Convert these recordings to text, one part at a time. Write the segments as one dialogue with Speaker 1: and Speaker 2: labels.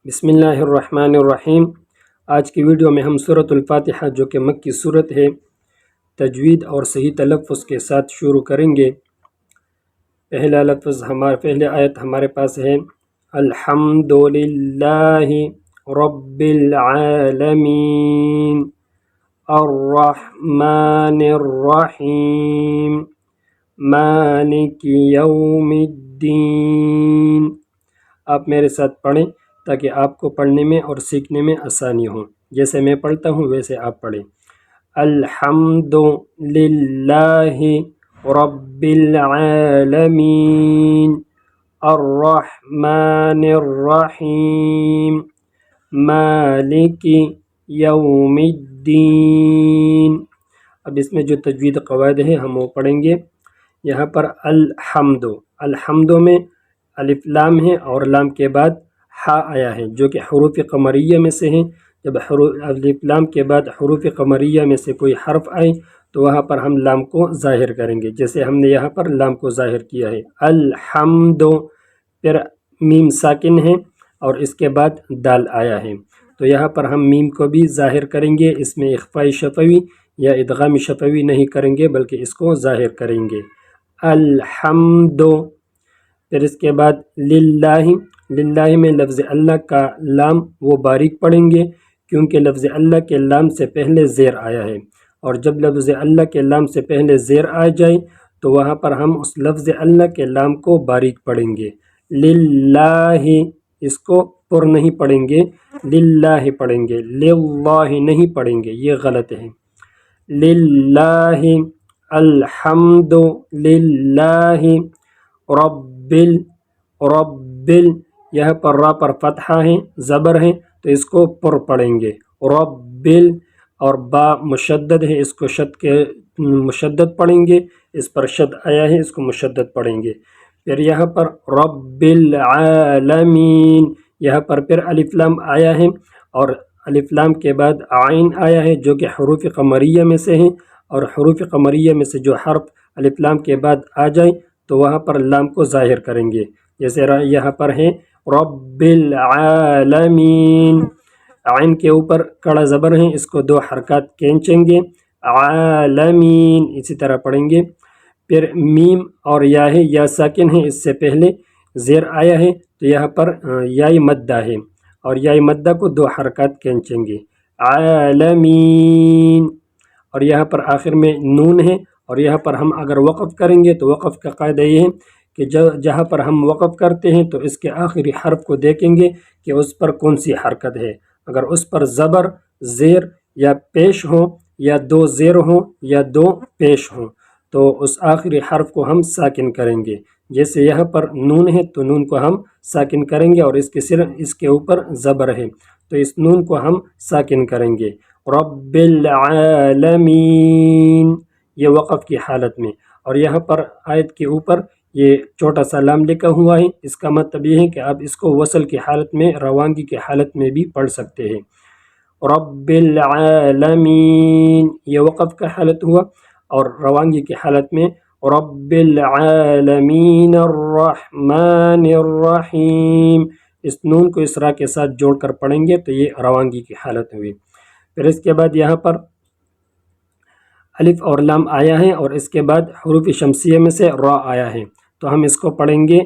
Speaker 1: بسم اللہ الرحمن الرحیم۔ آج کی ویڈیو میں ہم سورۃ الفاتحہ جو کہ مکی صورت ہے تجوید اور صحیح تلفظ کے ساتھ شروع کریں گے۔ پہلے آیت ہمارے پاس ہے الحمد للہ رب العالمین الرحمن الرحیم مالک یوم الدین۔ آپ میرے ساتھ پڑھیں تاکہ آپ کو پڑھنے میں اور سیکھنے میں آسانی ہو۔ جیسے میں پڑھتا ہوں ویسے آپ پڑھیں۔ الحمد للہ رب العالمین الرحمن الرحیم مالک یوم الدین۔ اب اس میں جو تجوید قواعد ہیں ہم وہ پڑھیں گے۔ یہاں پر الحمد میں الف لام ہے اور لام کے بعد ہا آیا ہے جو کہ حروف قمریہ میں سے ہیں۔ جب الف لام کے بعد حروف قمریہ میں سے کوئی حرف آئے تو وہاں پر ہم لام کو ظاہر کریں گے، جیسے ہم نے یہاں پر لام کو ظاہر کیا ہے الحمد۔ پھر میم ساکن ہے اور اس کے بعد دال آیا ہے، تو یہاں پر ہم میم کو بھی ظاہر کریں گے۔ اس میں اخفاء شفوی یا ادغام شفوی نہیں کریں گے بلکہ اس کو ظاہر کریں گے الحمد۔ پھر اس کے بعد للہ میں لفظ اللہ کا لام وہ باریک پڑھیں گے کیونکہ لفظ اللہ کے لام سے پہلے زیر آیا ہے، اور جب لفظ اللہ کے لام سے پہلے زیر آ جائے تو وہاں پر ہم اس لفظ اللہ کے لام کو باریک پڑھیں گے للہ۔ اس کو پر نہیں پڑھیں گے، للہ پڑھیں گے، للہ نہیں پڑھیں گے، یہ غلط ہے۔ للہ الحمد للہ رب یہاں پر را پر فتحہ ہے، زبر ہے، تو اس کو پر پڑھیں گے رب، اور با مشدد ہے، اس کو شد کے مشدد پڑھیں گے، اس پر شد آیا ہے، اس کو مشدد پڑھیں گے۔ پھر یہاں پر رب العالمین، یہاں پر پھر الف لام آیا ہے اور الف لام کے بعد عین آیا ہے جو کہ حروف قمریہ میں سے ہیں، اور حروف قمریہ میں سے جو حرف الف لام کے بعد آ جائے تو وہاں پر لام کو ظاہر کریں گے، جیسے یہاں پر ہے رب العالمین، عین کے اوپر کڑا زبر ہیں، اس کو 2 حرکات کھینچیں گے عالمین، اسی طرح پڑھیں گے۔ پھر میم اور یا ہے، یا ساکن ہے، اس سے پہلے زیر آیا ہے تو یہاں پر یائی مدہ ہے، اور یائی مدہ کو 2 حرکات کھینچیں گے عالمین۔ اور یہاں پر آخر میں نون ہے، اور یہاں پر ہم اگر وقف کریں گے تو وقف کا قاعدہ یہ ہے کہ جہاں پر ہم وقف کرتے ہیں تو اس کے آخری حرف کو دیکھیں گے کہ اس پر کون سی حرکت ہے۔ اگر اس پر زبر، زیر یا پیش ہو، یا 2 زیر ہوں یا 2 پیش ہوں تو اس آخری حرف کو ہم ساکن کریں گے۔ جیسے یہاں پر نون ہے تو نون کو ہم ساکن کریں گے، اور اس کے اوپر زبر ہے تو اس نون کو ہم ساکن کریں گے رب العالمین، یہ وقف کی حالت میں۔ اور یہاں پر آیت کے اوپر یہ چھوٹا سا لام لکھا ہوا ہے، اس کا مطلب یہ ہے کہ آپ اس کو وصل کی حالت میں، روانگی کی حالت میں بھی پڑھ سکتے ہیں رب العالمین، یہ وقف کا حالت ہوا، اور روانگی کی حالت میں رب العالمین الرحمن الرحیم، اس نون کو اس را کے ساتھ جوڑ کر پڑھیں گے تو یہ روانگی کی حالت ہوئی۔ پھر اس کے بعد یہاں پر الف اور لام آیا ہے، اور اس کے بعد حروف شمسیہ میں سے را آیا ہے، تو ہم اس کو پڑھیں گے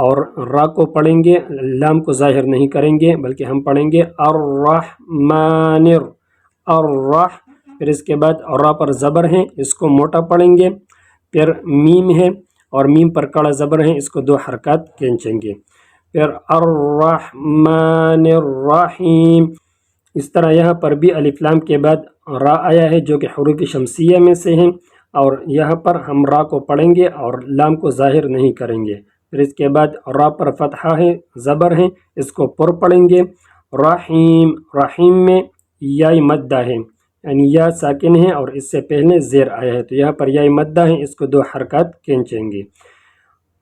Speaker 1: اور را کو پڑھیں گے، لام کو ظاہر نہیں کریں گے بلکہ ہم پڑھیں گے الرحمن پھر اس کے بعد را پر زبر ہے، اس کو موٹا پڑھیں گے۔ پھر میم ہے اور میم پر کڑا زبر ہے، اس کو 2 حرکات کھینچیں گے۔ پھر الرحمن الرحیم، اس طرح یہاں پر بھی الف لام کے بعد را آیا ہے جو کہ حروف شمسیہ میں سے ہیں، اور یہاں پر ہم را کو پڑھیں گے اور لام کو ظاہر نہیں کریں گے۔ پھر اس کے بعد را پر فتحہ ہے، زبر ہے، اس کو پر پڑھیں گے رحیم میں یائی مدہ ہے، یعنی یا ساکن ہے اور اس سے پہلے زیر آیا ہے، تو یہاں پر یائی مدہ ہے، اس کو 2 حرکات کھینچیں گے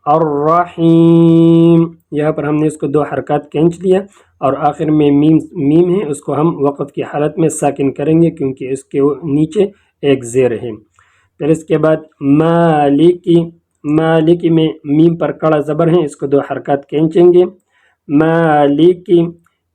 Speaker 1: الرحیم، یہاں پر ہم نے اس کو 2 حرکات کھینچ لیا، اور آخر میں میم ہے، اس کو ہم وقف کی حالت میں ساکن کریں گے کیونکہ اس کے نیچے ایک زیر ہے۔ پھر اس کے بعد مالک میں میم پر کڑا زبر ہے، اس کو 2 حرکات کھینچیں گے مالک،